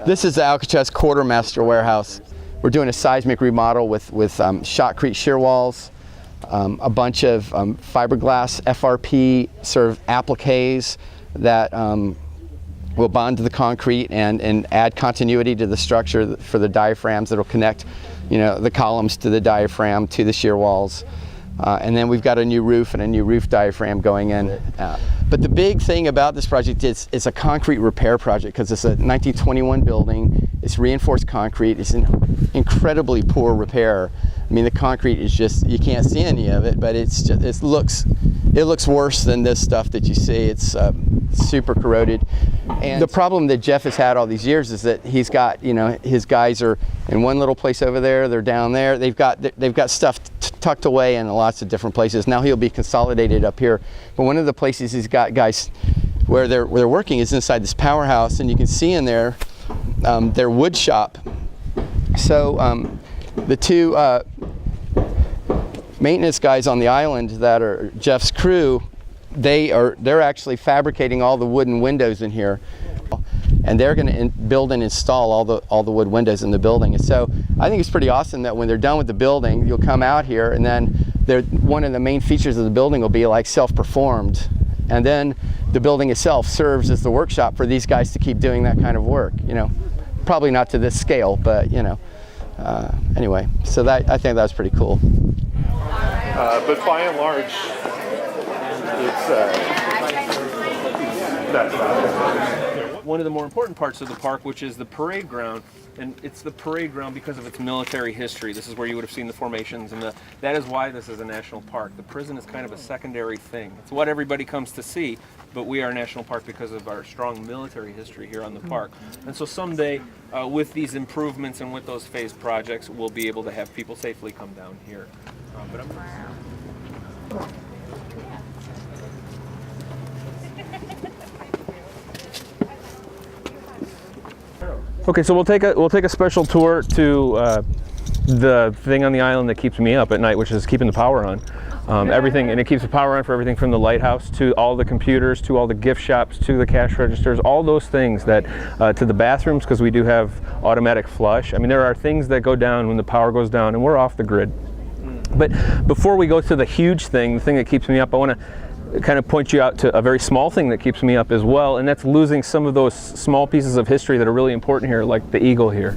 This is the Alcatraz quartermaster warehouse. We're doing a seismic remodel with shotcrete shear walls, a bunch of fiberglass FRP sort of appliques that will bond to the concrete and add continuity to the structure for the diaphragms that will connect, the columns to the diaphragm to the shear walls. And then we've got a new roof and a new roof diaphragm going in. But the big thing about this project is it's a concrete repair project because it's a 1921 building. It's reinforced concrete. It's in incredibly poor repair. I mean, the concrete is just, you can't see any of it, but it's just, it looks worse than this stuff that you see. It's super corroded. And the problem that Jeff has had all these years is that he's got, his guys are in one little place over there, they're down there. They've got stuff tucked away in lots of different places. Now he'll be consolidated up here. But one of the places he's got guys where they're working is inside this powerhouse, and you can see in there their wood shop. So the two maintenance guys on the island that are Jeff's crew, they're actually fabricating all the wooden windows in here, and they're going to build and install all the wood windows in the building. And so I think it's pretty awesome that when they're done with the building, you'll come out here, and then one of the main features of the building will be like self-performed, and then the building itself serves as the workshop for these guys to keep doing that kind of work. Probably not to this scale, but anyway. So I think that's pretty cool. But by and large, it's that's about it. One of the more important parts of the park, which is the parade ground, and it's the parade ground because of its military history. This is where you would have seen the formations, and that is why this is a national park. The prison is kind of a secondary thing. It's what everybody comes to see, but we are a national park because of our strong military history here on the park. And so someday, with these improvements and with those phased projects, we'll be able to have people safely come down here. Okay, so we'll take a special tour to the thing on the island that keeps me up at night, which is keeping the power on. Everything, and it keeps the power on for everything from the lighthouse to all the computers, to all the gift shops, to the cash registers, all those things that, to the bathrooms, because we do have automatic flush. I mean, there are things that go down when the power goes down, and we're off the grid. But before we go to the huge thing, the thing that keeps me up, I want to kind of point you out to a very small thing that keeps me up as well, and that's losing some of those small pieces of history that are really important here, like the eagle here.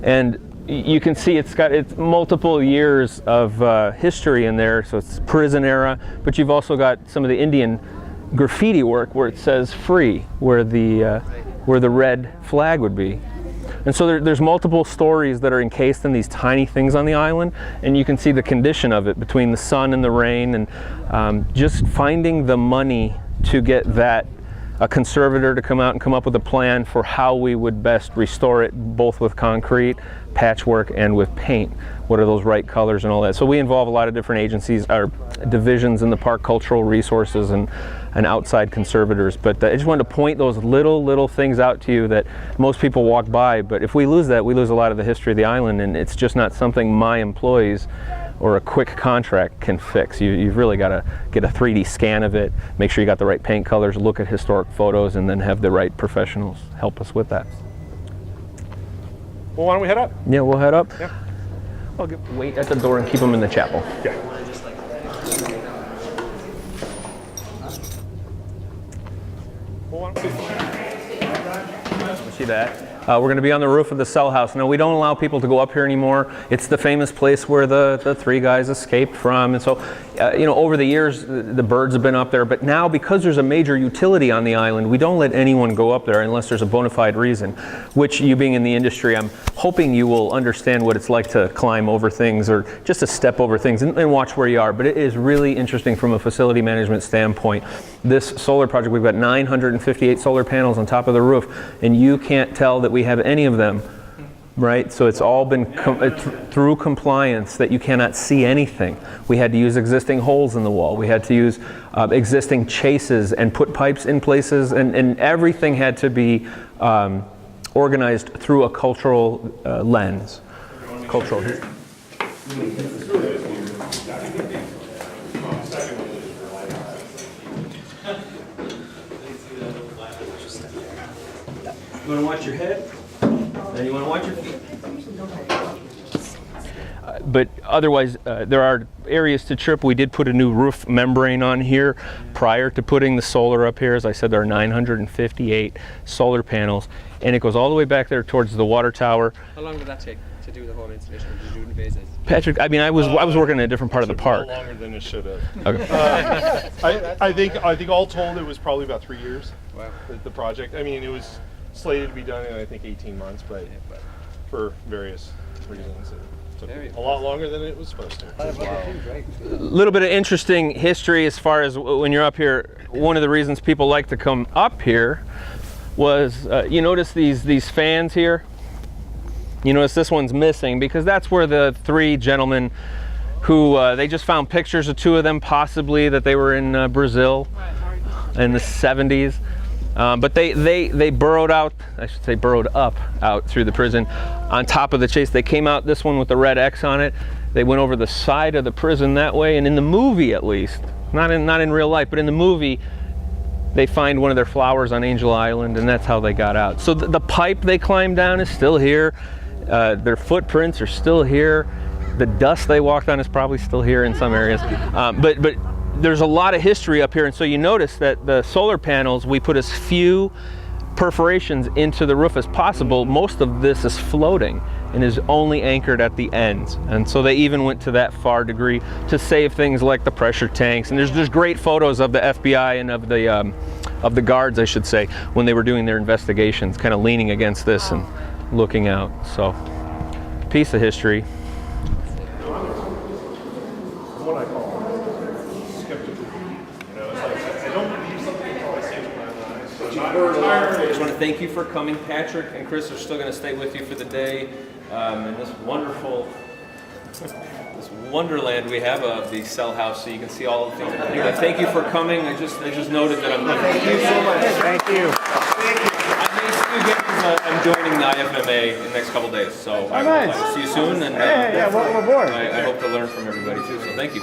And you can see it's multiple years of history in there, so it's prison era, but you've also got some of the Indian graffiti work where it says free, where the red flag would be. And so there's multiple stories that are encased in these tiny things on the island, and you can see the condition of it between the sun and the rain, and just finding the money to get a conservator to come out and come up with a plan for how we would best restore it, both with concrete, patchwork, and with paint. What are those right colors and all that? So we involve a lot of different agencies, our divisions in the park, cultural resources, and outside conservators. But I just wanted to point those little things out to you that most people walk by. But if we lose that, we lose a lot of the history of the island, and it's just not something my employees or a quick contract can fix. You've really got to get a 3D scan of it, make sure you got the right paint colors, look at historic photos, and then have the right professionals help us with that. Well, why don't we head up? Yeah, we'll head up. Yeah. I'll wait at the door and keep them in the chapel. Yeah. See that? We're going to be on the roof of the cell house. No, we don't allow people to go up here anymore. It's the famous place where the three guys escaped from. And so, over the years, the birds have been up there. But now, because there's a major utility on the island, we don't let anyone go up there unless there's a bona fide reason, which, you being in the industry, I'm hoping you will understand what it's like to climb over things or just to step over things and watch where you are. But it is really interesting from a facility management standpoint. This solar project, we've got 958 solar panels on top of the roof, and you can't tell that we have any of them, right? So it's all been through compliance that you cannot see anything. We had to use existing holes in the wall. We had to use existing chases and put pipes in places, and everything had to be organized through a cultural lens. Cultural. You want to watch your head, and you want to watch your feet. But otherwise, there are areas to trip. We did put a new roof membrane on here prior to putting the solar up here. As I said, there are 958 solar panels, and it goes all the way back there towards the water tower. How long did that take to do the whole installation? Did you do it in phases? Patrick, I mean, I was working in a different part of the park. Longer than it should have. Okay. I think all told it was probably about 3 years. Wow. The project. I mean, it was slated to be done in I think 18 months, but for various reasons, it took a lot longer than it was supposed to. A little bit of interesting history as far as when you're up here. One of the reasons people like to come up here was you notice these fans here. You notice this one's missing because that's where the three gentlemen who they just found pictures of two of them possibly that they were in Brazil in the 70s. But they burrowed out, I should say burrowed up out through the prison on top of the chase. They came out, this one with the red X on it. They went over the side of the prison that way, and in the movie at least, not in real life, but in the movie, they find one of their flowers on Angel Island, and that's how they got out. So the pipe they climbed down is still here. Their footprints are still here. The dust they walked on is probably still here in some areas. But there's a lot of history up here, and so you notice that the solar panels, we put as few perforations into the roof as possible. Most of this is floating and is only anchored at the ends, and so they even went to that far degree to save things like the pressure tanks. And there's great photos of the FBI and of the guards, I should say, when they were doing their investigations, kind of leaning against this and looking out. So, piece of history. What I call skeptical. You know, it's like I don't believe something until I see it with my eyes. So I just want to thank you for coming. Patrick and Chris are still going to stay with you for the day in this wonderful, this wonderland we have of the cell house, so you can see all the things. Anyway, thank you for coming. I just noted that I'm. Thank you so much. Thank you. I'm joining the IFMA in the next couple days, so I will see you soon. And welcome aboard. I hope to learn from everybody too. So thank you.